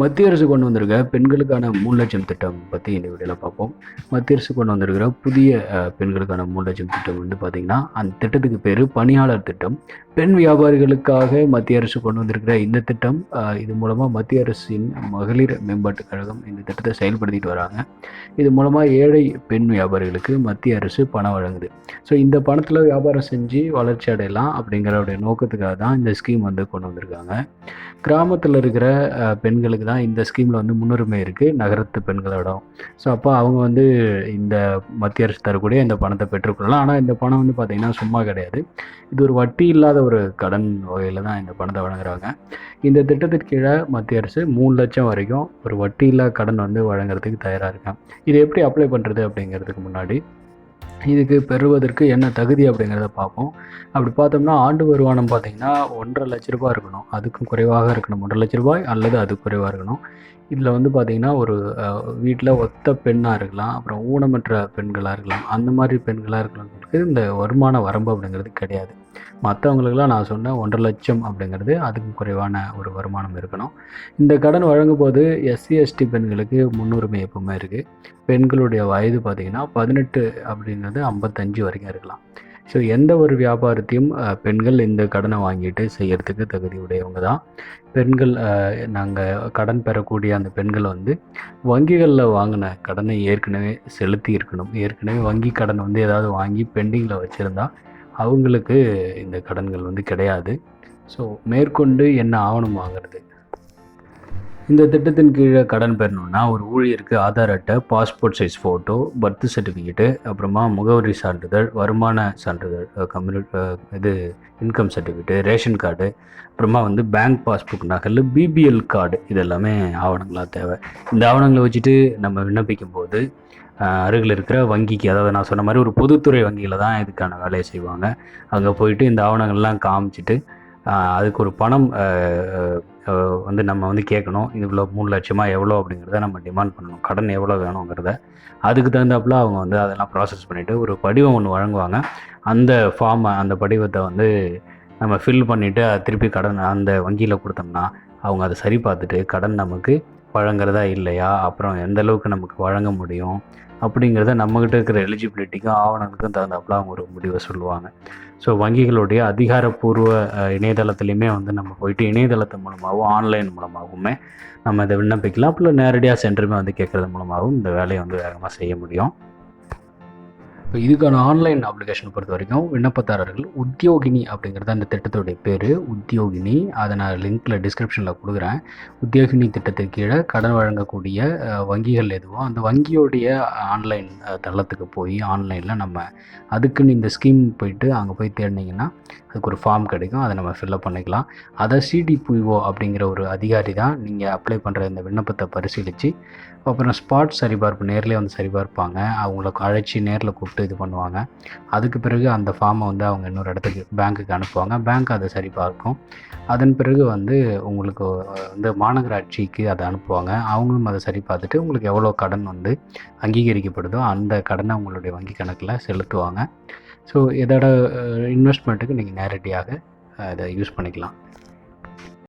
மத்திய அரசு கொண்டு வந்திருக்க பெண்களுக்கான 3,00,000 திட்டம் பற்றி இந்த வீடியோவில் பார்ப்போம். மத்திய அரசு கொண்டு வந்திருக்கிற புதிய பெண்களுக்கான 3,00,000 திட்டம் வந்து பார்த்திங்கன்னா, அந்த திட்டத்துக்கு பேர் பணியாளர் திட்டம். பெண் வியாபாரிகளுக்காக மத்திய அரசு கொண்டு வந்திருக்கிற இந்த திட்டம், இது மூலமாக மத்திய அரசின் மகளிர் மேம்பாட்டுக் கழகம் இந்த திட்டத்தை செயல்படுத்திட்டு வராங்க. இது மூலமாக ஏழை பெண் வியாபாரிகளுக்கு மத்திய அரசு பணம் வழங்குது. ஸோ இந்த பணத்தில் வியாபாரம் செஞ்சு வளர்ச்சி அடையலாம் அப்படிங்கிறவுடைய நோக்கத்துக்காக தான் இந்த ஸ்கீம் வந்து கொண்டு வந்திருக்காங்க. கிராமத்தில் இருக்கிற பெண்களுக்கு தான் இந்த ஸ்கீமில் வந்து முன்னுரிமை இருக்குது நகரத்து பெண்களோட. ஸோ அப்போ அவங்க வந்து இந்த மத்திய அரசு தரக்கூடிய இந்த பணத்தை பெற்றுக்கொள்ளலாம். ஆனால் இந்த பணம் வந்து பார்த்திங்கன்னா சும்மா கிடையாது. இது ஒரு வட்டி இல்லாத ஒரு கடன் வகையில் தான் இந்த பணத்தை வழங்குறாங்க. இந்த திட்டத்திற்கு கீழே மத்திய அரசு 3,00,000 வரைக்கும் ஒரு வட்டி இல்லா கடன் வந்து வழங்குறதுக்கு தயாராக இருக்காங்க. இது எப்படி அப்ளை பண்ணுறது அப்படிங்கிறதுக்கு முன்னாடி இதுக்கு பெறுவதற்கு என்ன தகுதி அப்படிங்கிறத பார்ப்போம். அப்படி பார்த்தோம்னா ஆண்டு வருமானம் பார்த்திங்கன்னா 1,50,000 இருக்கணும். அதுக்கும் குறைவாக இருக்கணும். 1,50,000 அல்லது அது குறைவாக இருக்கணும். இதில் வந்து பார்த்திங்கன்னா ஒரு வீட்டில் ஒத்த பெண்ணாக இருக்கலாம், அப்புறம் ஊனமற்ற பெண்களாக இருக்கலாம். அந்த மாதிரி பெண்களாக இருக்கிறவங்களுக்கு இந்த வருமான வரம்பு அப்படிங்கிறது கிடையாது. மற்றவங்களுக்கெல்லாம் நான் சொன்ன 1,50,000 அப்படிங்கிறது அதுக்கு குறைவான ஒரு வருமானம் இருக்கணும். இந்த கடன் வழங்கும் போது எஸ்சி எஸ்டி பெண்களுக்கு முன்னுரிமை எப்பவுமே இருக்குது. பெண்களுடைய வயது பார்த்திங்கன்னா 18 அப்படிங்கிறது 55 வரைக்கும் இருக்கலாம். ஸோ எந்த ஒரு வியாபாரத்தையும் பெண்கள் இந்த கடனை வாங்கிட்டு செய்கிறதுக்கு தகுதி உடையவங்க தான். பெண்கள் நாங்கள் கடன் பெறக்கூடிய அந்த பெண்கள் வந்து வங்கிகளில் வாங்கின கடனை ஏற்கனவே செலுத்தி இருக்கணும். ஏற்கனவே வங்கி கடன் வந்து ஏதாவது வாங்கி பெண்டிங்கில் வச்சுருந்தா அவங்களுக்கு இந்த கடன்கள் வந்து கிடையாது. ஸோ மேற்கொண்டு என்ன ஆவணம் வாங்குறது? இந்த திட்டத்தின் கீழே கடன் பெறணுன்னா ஒரு ஊழியருக்கு ஆதார் அட்டை, passport size photo, birth certificate, அப்புறமா முகவரி சான்றிதழ், வருமான சான்றிதழ், இது இன்கம் சர்டிஃபிகேட்டு, ரேஷன் கார்டு, அப்புறமா வந்து பேங்க் பாஸ்புக் நகல், பிபிஎல் கார்டு, இது எல்லாமே ஆவணங்களாக தேவை. இந்த ஆவணங்களை வச்சுட்டு நம்ம விண்ணப்பிக்கும் போது அருகில் இருக்கிற வங்கிக்கு, அதாவது நான் சொன்ன மாதிரி ஒரு பொதுத்துறை வங்கியில் தான் இதுக்கான வேலையை செய்வாங்க. அங்கே போயிட்டு இந்த ஆவணங்கள்லாம் காமிச்சிட்டு அதுக்கு ஒரு பணம் வந்து நம்ம வந்து கேட்கணும். இவ்வளோ 3,00,000 எவ்வளோ அப்படிங்கிறத நம்ம டிமாண்ட் பண்ணணும். கடன் எவ்வளோ வேணுங்கிறத அதுக்கு தகுந்தாப்புல அவங்க வந்து அதெல்லாம் ப்ராசஸ் பண்ணிவிட்டு ஒரு படிவம் ஒன்று வழங்குவாங்க. அந்த ஃபார்மை, அந்த படிவத்தை வந்து நம்ம ஃபில் பண்ணிவிட்டு திருப்பி கடன் அந்த வங்கியில் கொடுத்தோம்னா அவங்க அதை சரி பார்த்துட்டு கடன் நமக்கு வழங்குறதா இல்லையா, அப்புறம் எந்த அளவுக்கு நமக்கு வழங்க முடியும் அப்படிங்கிறத நம்மக்கிட்ட இருக்கிற எலிஜிபிலிட்டிக்கும் ஆவணங்களுக்கும் தகுந்தாப்புல அவங்க ஒரு முடிவை சொல்லுவாங்க. ஸோ வங்கிகளுடைய அதிகாரப்பூர்வ இணையதளத்துலேயுமே வந்து நம்ம போயிட்டு இணையதளத்து மூலமாகவும் ஆன்லைன் மூலமாகவுமே நம்ம இதை விண்ணப்பிக்கலாம். அப்போ நேரடியாக சென்றுமே வந்து கேட்குறது மூலமாகவும் இந்த வேலையை வந்து வேகமாக செய்ய முடியும். இப்போ இதுக்கான ஆன்லைன் அப்ளிகேஷனை பொறுத்த வரைக்கும் விண்ணப்பதாரர்கள் உத்தியோகினி அப்படிங்கிறது அந்த திட்டத்துடைய பேர், உத்தியோகினி. அதை நான் லிங்க்கில் டிஸ்கிரிப்ஷனில் கொடுக்குறேன். உத்தியோகினி திட்டத்துக்கு கீழே கடன் வழங்கக்கூடிய வங்கிகள் எதுவோ அந்த வங்கியோடைய ஆன்லைன் தளத்துக்கு போய் ஆன்லைனில் நம்ம அதுக்குன்னு இந்த ஸ்கீம் போயிட்டு அங்கே போய் தேடினீங்கன்னா அதுக்கு ஒரு ஃபார்ம் கிடைக்கும். அதை நம்ம ஃபில்லப் பண்ணிக்கலாம். அதை சிடிபிஓ அப்படிங்கிற ஒரு அதிகாரி தான் நீங்கள் அப்ளை பண்ணுற இந்த விண்ணப்பத்தை பரிசீலித்து அப்புறம் ஸ்பாட் சரிபார்ப்பு, நேரிலே வந்து சரிபார்ப்பாங்க. அவங்களுக்கு அழைச்சி நேரில் கூப்பிட்டு இது பண்ணுவாங்க. அதுக்கு பிறகு அந்த ஃபார்மை வந்து அவங்க இன்னொரு இடத்துக்கு பேங்க்குக்கு அனுப்புவாங்க. பேங்க் அதை சரிபார்க்கும். அதன் பிறகு வந்து உங்களுக்கு வந்து மாநகராட்சிக்கு அதை அனுப்புவாங்க. அவங்களும் அதை சரி பார்த்துட்டு உங்களுக்கு எவ்வளோ கடன் வந்து அங்கீகரிக்கப்படுதோ அந்த கடனை உங்களுடைய வங்கி கணக்கில் செலுத்துவாங்க. ஸோ இதோட இன்வெஸ்ட்மெண்ட்டுக்கு நீங்கள் நேரடியாக அதை யூஸ் பண்ணிக்கலாம்.